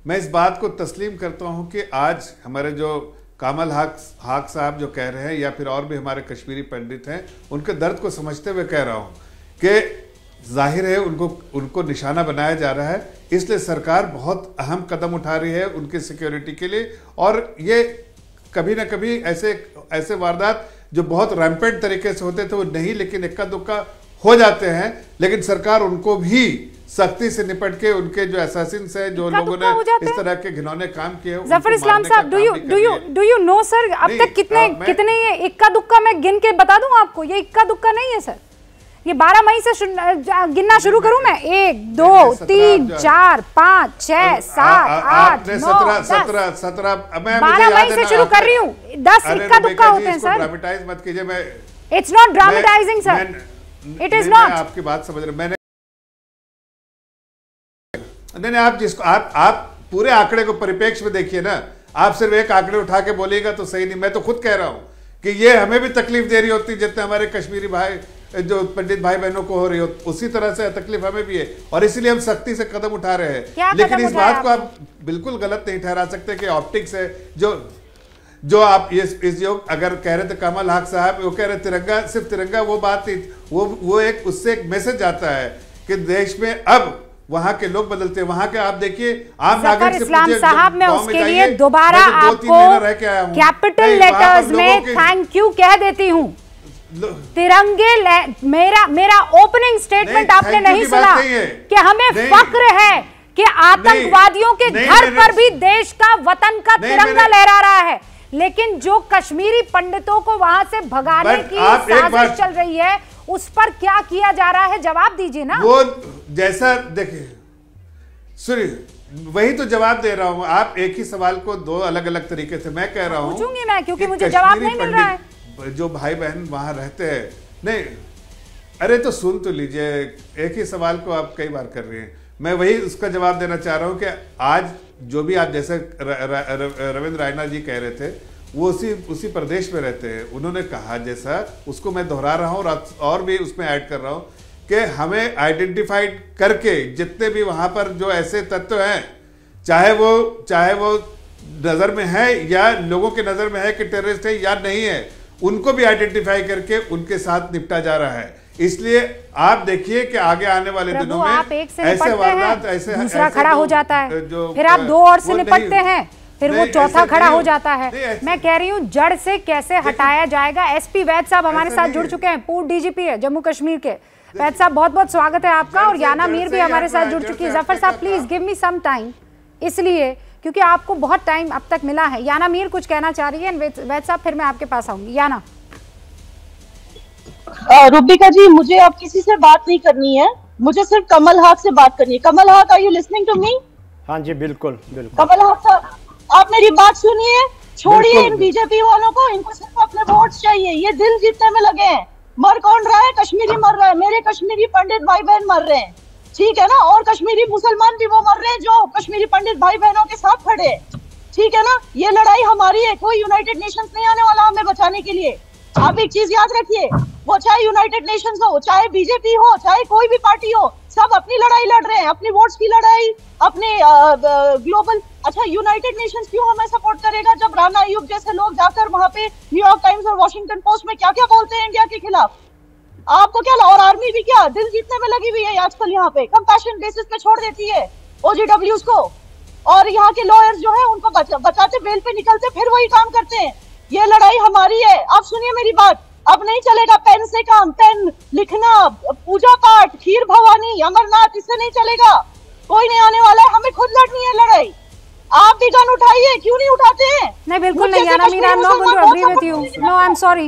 मैं इस बात को तस्लीम करता हूं कि आज हमारे जो कामल हाक साहब जो कह रहे हैं या फिर और भी हमारे कश्मीरी पंडित हैं, उनके दर्द को समझते हुए कह रहा हूं कि जाहिर है उनको निशाना बनाया जा रहा है, इसलिए सरकार बहुत अहम कदम उठा रही है उनकी सिक्योरिटी के लिए। और ये कभी ना कभी ऐसे वारदात जो बहुत रैम्पेंट तरीके से होते थे वो नहीं, लेकिन इक्का दुक्का हो जाते हैं, लेकिन सरकार उनको भी सख्ती से निपट के उनके जो असैसिन्स हैं, जो लोगों ने इस तरह के घिनौने काम किए, जफर इस्लाम साहब, डू यू नो सर अब तक कितने ये इक्का दुक्का मैं गिन के बता दूं आपको, ये इक्का दुक्का नहीं है सर। ये 12 मई से गिनना शुरू करूं मैं? 1 2 3 4 5 6 7 8 9 10 17 12 मई से शुरू कर रही हूँ। 10 इक्का दुक्का होते हैं सर। ड्रामेटाइज मत कीजिए। मैं it's not dramatising sir, it is not. आपकी बात समझ रहे, मैंने नहीं, आप पूरे आंकड़े को परिप्रेक्ष्य में देखिए ना। आप सिर्फ एक आंकड़े उठा के बोलिएगा तो सही नहीं। मैं तो खुद कह रहा हूं कि ये हमें भी तकलीफ दे रही होती जितने हमारे कश्मीरी भाई जो पंडित भाई बहनों को हो रही हो, उसी तरह से तकलीफ हमें भी है, और इसीलिए हम सख्ती से कदम उठा रहे हैं। लेकिन इस बात को आप बिल्कुल गलत नहीं ठहरा सकते कि ऑप्टिक्स है जो आप इस योग अगर कह रहे थे कामल हाक साहब, वो कह रहे तिरंगा, सिर्फ तिरंगा वो बात नहीं, वो एक उससे एक मैसेज आता है कि देश में अब वहां के लोग बदलते हैं। वहां के आप देखिए आम नागरिक से इस्लाम साहब, मैं उसके लिए दोबारा आपको कैपिटल लेटर्स में थैंक यू कह देती हूँ। तिरंगे मेरा ओपनिंग स्टेटमेंट आपने नहीं सुना कि हमें फक्र है कि आतंकवादियों के घर पर भी देश का वतन का तिरंगा लहरा रहा है, लेकिन जो कश्मीरी पंडितों को वहां से भगाने की साजिश चल रही है उस पर क्या किया जा रहा है, जवाब दीजिए ना। वो जैसा देखिए, सुनिए, वही तो जवाब दे रहा हूं। आप एक ही सवाल को दो अलग अलग तरीके से मैं कह रहा हूं, पूछूंगी मैं, क्योंकि मुझे जवाब नहीं मिल रहा है। जो भाई बहन वहां रहते हैं, नहीं, अरे तो सुन तो लीजिए, एक ही सवाल को आप कई बार कर रही हैं। मैं वही उसका जवाब देना चाह रहा हूं कि आज जो भी आप जैसे रविंद्र रायना जी कह रहे थे, वो उसी प्रदेश में रहते हैं। उन्होंने कहा जैसा, उसको मैं दोहरा रहा हूँ और भी उसमें ऐड कर रहा हूँ कि हमें आइडेंटिफाइड करके जितने भी वहां पर जो ऐसे तत्व हैं, चाहे वो नजर में है या लोगों के नजर में है कि टेररिस्ट है या नहीं है, उनको भी आइडेंटिफाई करके उनके साथ निपटा जा रहा है। इसलिए आप देखिए कि आगे आने वाले दिनों में आप एक से ऐसे वारदात, ऐसे दूसरा खड़ा हो जाता है, फिर आप 2 और से निपटते हैं, फिर वो चौथा खड़ा हो जाता है। मैं कह रही हूँ जड़ से कैसे हटाया जाएगा। एसपी वैद साहब हमारे साथ जुड़ चुके हैं, पूर्व डीजीपी है जम्मू कश्मीर के। वैद साहब, बहुत बहुत स्वागत है आपका। और याना मीर भी हमारे साथ जुड़ चुकी है। जफर साहब, please give me some time, इसलिए क्योंकि आपको बहुत टाइम अब तक मिला है। याना मीर कुछ कहना चाह रही है, वैद साहब फिर मैं आपके पास आऊंगी। याना। रुबिका जी, मुझे अब किसी से बात नहीं करनी है, मुझे सिर्फ कमल हाक से बात करनी है। Kamal Haq, are you listening to me? हाँ जी, बिल्कुल बिल्कुल। कमल हाक साहब, आप मेरी बात सुनिए, छोड़िए इन बीजेपी वालों को, इनको सिर्फ अपने वोट चाहिए। ये दिल जीतने में लगे हैं। मर कौन रहा है? कश्मीरी मर रहा है, मेरे कश्मीरी पंडित भाई बहन मर रहे हैं, ठीक है ना। और कश्मीरी मुसलमान भी वो मर रहे हैं जो कश्मीरी पंडित भाई बहनों के साथ खड़े हैं, ठीक है ना। ये लड़ाई हमारी है, कोई यूनाइटेड नेशंस नहीं आने वाला हमें बचाने के लिए। आप एक चीज याद रखिए, वो चाहे यूनाइटेड नेशंस हो, चाहे बीजेपी हो, चाहे कोई भी पार्टी हो, सब अपनी लड़ाई लड़ रहे हैं, अपनी वोट्स की लड़ाई, अपने ग्लोबल। अच्छा, यूनाइटेड नेशंस क्यों हमें सपोर्ट करेगा जब राना अयूब जैसे लोग जाकर वहां पे न्यूयॉर्क टाइम्स और वॉशिंगटन पोस्ट में क्या क्या बोलते हैं इंडिया के खिलाफ? आपको क्या, और आर्मी भी क्या दिल जीतने में लगी हुई है आजकल, यहाँ पे कंपैशन बेसिस पे छोड़ देती है OGWs को, और यहाँ के लॉयर्स जो है उनको बचाते, बेल पे निकलते, फिर वही काम करते हैं। ये लड़ाई हमारी है। आप सुनिए मेरी बात, अब नहीं चलेगा पेन से काम, पेन लिखना, पूजा पाठ, खीर भवानी, अमरनाथ, इससे नहीं चलेगा। कोई नहीं आने वाला है, हमें खुद लड़नी है लड़ाई। आप भी गन उठाइए, क्यों नहीं उठाते हैं? नहीं, बिल्कुल नहीं Yana Mir, I am not going to agree with you. No, I am sorry.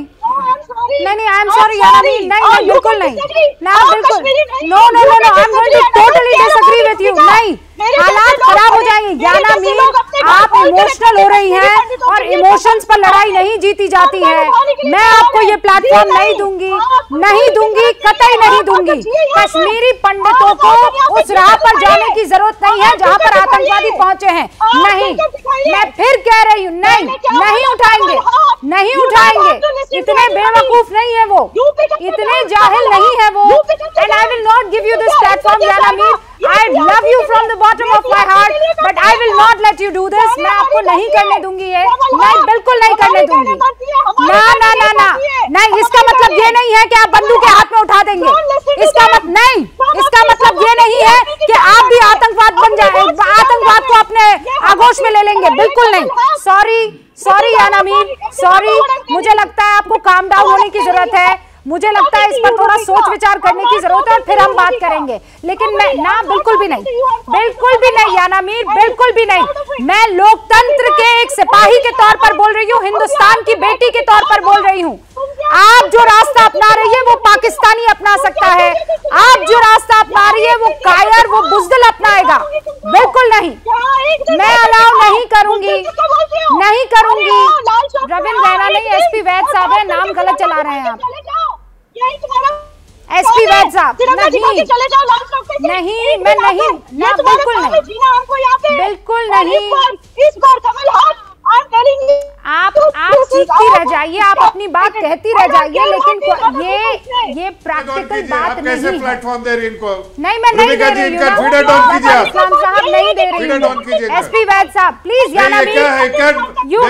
नहीं, I am sorry Yana Mir, नहीं, बिल्कुल नहीं, ना बिल्कुल, no no no no, I am going to totally disagree with you. नहीं, हालात खराब हो जाएंगे याना मीर, आप इमोशनल हो रही हैं और इमोशंस पर लड़ाई नहीं जीती जाती है। मैं आपको ये प्लेटफॉर्म नहीं दूंगी, कतई नहीं दूंगी। कश्मीरी पंडितों को उस राह पर जाने की जरूरत नहीं है जहां पर आतंकवादी पहुंचे हैं। नहीं, मैं फिर कह रही हूँ, नहीं उठाएंगे, नहीं उठाएंगे। इतने बेवकूफ नहीं है वो, इतने जाहिल नहीं है वो। And I will not give you this platform Yana Mir. I love you from the bottom of my heart, but I will not let you do this. मैं आपको नहीं करने दूंगी ये, नहीं बिल्कुल नहीं करने दूंगी। ना ना ना ना नहीं, इसका मतलब ये नहीं है कि आप बंदूक हाथ में उठा देंगे। इसका मतलब ये नहीं है कि आप भी आतंकवाद बन जाए, आतंकवाद को अपने आगोश में ले लेंगे, बिल्कुल नहीं। सॉरी यानामीन, सॉरी। मुझे लगता है आपको काम डाउन होने की जरूरत है, मुझे लगता है इस पर थोड़ा सोच विचार करने की जरूरत है और फिर हम बात करेंगे। लेकिन मैं ना, बिल्कुल भी नहीं यानामीर, बिल्कुल भी नहीं। मैं लोकतंत्र के एक सिपाही के तौर पर बोल रही हूँ, हिंदुस्तान की बेटी के तौर पर बोल रही हूँ। आप जो रास्ता अपना रही है वो पाकिस्तानी अपना सकता है, आप जो रास्ता अपना रही है वो कायर, वो बुज़दिल अपनाएगा, बिल्कुल नहीं। मैं अलाउ नहीं करूंगी। रविंद्र रैना नहीं, एसपी वैद साहब है, नाम गलत चला रहे हैं आप। एसपी वैद साहब नहीं, मैं नहीं, ना बिल्कुल नहीं। इस बार कमल आप चीखती रह जाइए, आप अपनी बात कहती रह जाइए, लेकिन ये प्रैक्टिकल बात नहीं है। प्लेटफॉर्म दे रही इनको? नहीं, मैं नहीं दे रही हूँ। इस्लाम साहब नहीं दे रही हूँ। एसपी वैद साहब please, you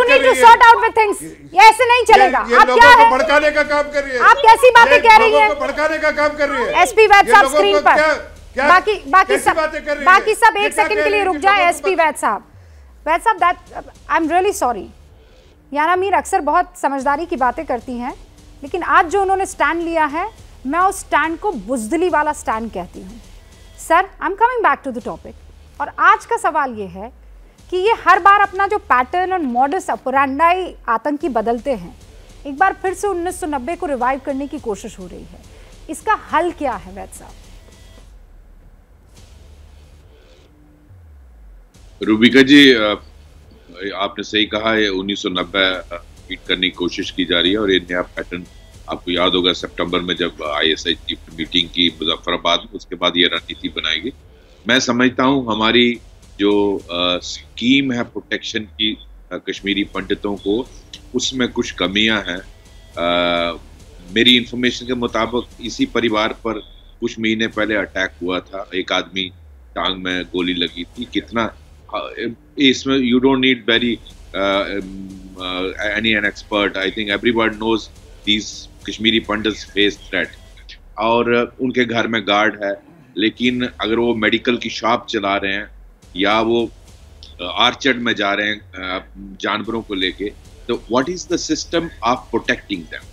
need to sort out with things. ऐसे नहीं चलेगा। आप क्या है, भड़काने का काम कर रही है, आप कैसी बातें कह रही हैं? भड़काने का काम कर रही है। एसपी वैद साहब स्क्रीन पर, बाकी सब एक सेकंड के लिए रुक जाए। एसपी वैद साहब, that I am really sorry. यानामीर अक्सर बहुत समझदारी की बातें करती हैं, लेकिन आज जो उन्होंने स्टैंड लिया है, मैं उस स्टैंड को बुज़दिली वाला स्टैंड कहती हूँ। Sir, I am coming back to the topic, और आज का सवाल ये है कि ये हर बार अपना जो पैटर्न और मॉडस ऑपरेंडी आतंकी बदलते हैं, एक बार फिर से 1990 को रिवाइव करने की कोशिश हो रही है। इसका हल क्या है वैद साहब? रूबिका जी, आपने सही कहा है, 1990 रिपीट करने की कोशिश की जा रही है, और ये नया पैटर्न आपको याद होगा सितंबर में जब ISI की मीटिंग की मुजफ्फराबाद में, उसके बाद ये रणनीति बनाई गई। मैं समझता हूँ हमारी जो स्कीम है प्रोटेक्शन की कश्मीरी पंडितों को, उसमें कुछ कमियां हैं। मेरी इंफॉर्मेशन के मुताबिक इसी परिवार पर कुछ महीने पहले अटैक हुआ था, एक आदमी टांग में गोली लगी थी। कितना इसमें you don't need very an expert, I think everyone knows these Kashmiri pandits face threat, और उनके घर में गार्ड है, लेकिन अगर वो मेडिकल की शॉप चला रहे हैं या वो आर्चर्ड में जा रहे हैं जानवरों को लेके, तो what is the system of protecting them?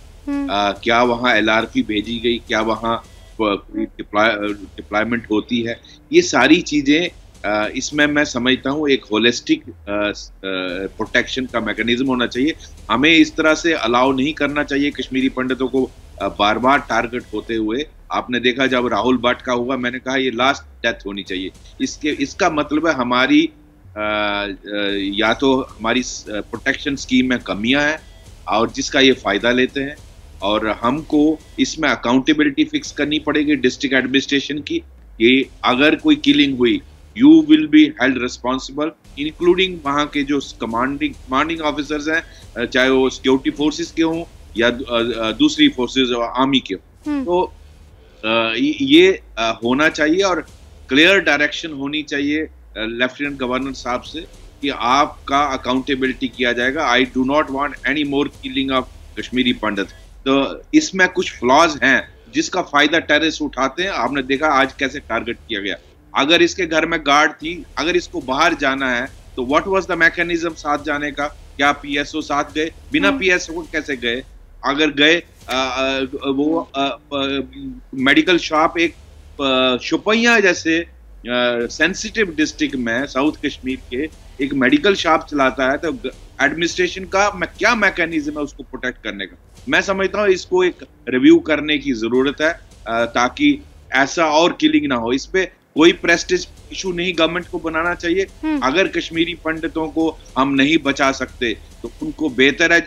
क्या वहाँ LRP भेजी गई, क्या वहाँ डिप्लॉयमेंट होती है? ये सारी चीजें इसमें मैं समझता हूँ एक होलिस्टिक प्रोटेक्शन का मैकेनिज्म होना चाहिए। हमें इस तरह से अलाउ नहीं करना चाहिए कश्मीरी पंडितों को बार बार टारगेट होते हुए। आपने देखा जब राहुल भट्ट का हुआ, मैंने कहा ये लास्ट डेथ होनी चाहिए। इसका मतलब है हमारी या तो हमारी प्रोटेक्शन स्कीम में कमियां हैं और जिसका ये फायदा लेते हैं, और हमको इसमें अकाउंटेबिलिटी फिक्स करनी पड़ेगी डिस्ट्रिक्ट एडमिनिस्ट्रेशन की। ये अगर कोई किलिंग हुई, you will be held responsible, including वहाँ के जो कमांडिंग ऑफिसर्स हैं, चाहे वो सिक्योरिटी फोर्सेस के हों या दूसरी फोर्सेस आर्मी के हों। तो ये होना चाहिए, और क्लियर डायरेक्शन होनी चाहिए लेफ्टिनेंट गवर्नर साहब से कि आपका अकाउंटेबिलिटी किया जाएगा। I do not want any more killing of Kashmiri Pandit. तो इसमें कुछ फ्लॉज हैं जिसका फायदा टेररिस्ट उठाते हैं। आपने देखा आज कैसे टारगेट किया गया। अगर इसके घर में गार्ड थी, अगर इसको बाहर जाना है तो व्हाट वाज द मैकेनिज्म साथ जाने का? क्या PSO साथ गए? बिना PSO कैसे गए? अगर गए वो मेडिकल शॉप एक शुपैया जैसे सेंसिटिव डिस्ट्रिक्ट में साउथ कश्मीर के एक मेडिकल शॉप चलाता है, तो एडमिनिस्ट्रेशन का क्या मैकेनिज्म है उसको प्रोटेक्ट करने का? मैं समझता हूँ इसको एक रिव्यू करने की जरूरत है ताकि ऐसा और किलिंग ना हो। इस पे कोई प्रेस्टिज इशू नहीं गवर्नमेंट को बनाना चाहिए। अगर कश्मीरी पंडितों को हम नहीं बचा सकते तो उनको बेहतर है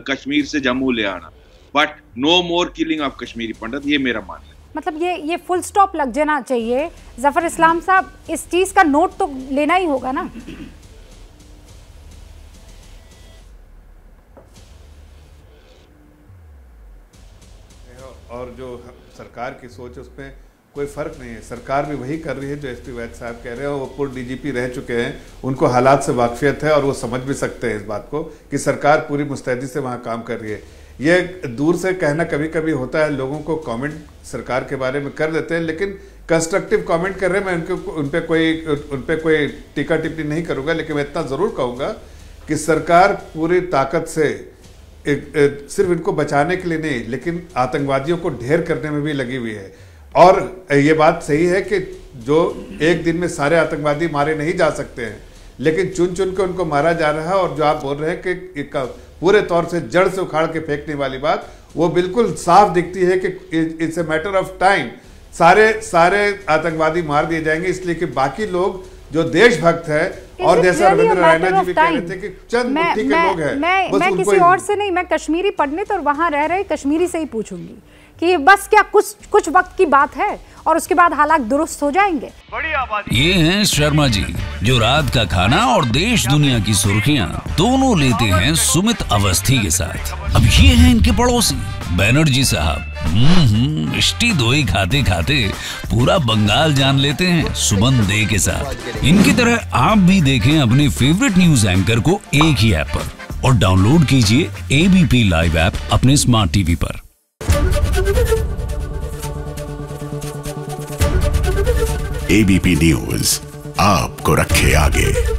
कश्मीर से जम्मू ले आना, but no more killing of Kashmiri Pandit, ये मेरा मानना है। मतलब ये फुल स्टॉप लग जाना चाहिए। जफर इस्लाम साहब, इस चीज का नोट तो लेना ही होगा ना? और जो सरकार की सोच है उसमें कोई फर्क नहीं है। सरकार भी वही कर रही है जो एसपी वैद साहब कह रहे हैं। वो पूर्व डीजीपी रह चुके हैं, उनको हालात से वाकफियत है और वो समझ भी सकते हैं इस बात को कि सरकार पूरी मुस्तैदी से वहाँ काम कर रही है। ये दूर से कहना कभी कभी होता है, लोगों को कमेंट सरकार के बारे में कर देते हैं, लेकिन कंस्ट्रक्टिव कमेंट कर रहे हैं। मैं उन पे कोई टीका टिप्पणी नहीं करूँगा, लेकिन मैं इतना ज़रूर कहूँगा कि सरकार पूरी ताकत से सिर्फ इनको बचाने के लिए नहीं, लेकिन आतंकवादियों को ढेर करने में भी लगी हुई है। और ये बात सही है कि जो एक दिन में सारे आतंकवादी मारे नहीं जा सकते हैं, लेकिन चुन चुन के उनको मारा जा रहा है। और जो आप बोल रहे हैं कि पूरे तौर से जड़ से उखाड़ के फेंकने वाली बात, वो बिल्कुल साफ दिखती है कि it's a matter of time सारे आतंकवादी मार दिए जाएंगे, इसलिए कि बाकी लोग जो देशभक्त है, और जैसा रविंद्र रैना जी भी कह रहे थे कि चंद मुट्ठी के लोग हैं। मैं किसी और से नहीं, मैं कश्मीरी पंडित और वहां रह रहे कश्मीरी से ही पूछूंगी कि बस क्या कुछ वक्त की बात है और उसके बाद हालात दुरुस्त हो जाएंगे। ये हैं शर्मा जी, जो रात का खाना और देश दुनिया की सुर्खियां दोनों लेते हैं सुमित अवस्थी के साथ। अब ये हैं इनके पड़ोसी बनर्जी साहब। मिष्टी दोई खाते खाते पूरा बंगाल जान लेते हैं सुमन दे के साथ। इनकी तरह आप भी देखें अपने फेवरेट न्यूज एंकर को एक ही ऐप पर, और डाउनलोड कीजिए एबीपी लाइव ऐप अपने स्मार्ट टीवी पर। एबीपी न्यूज आपको रखे आगे।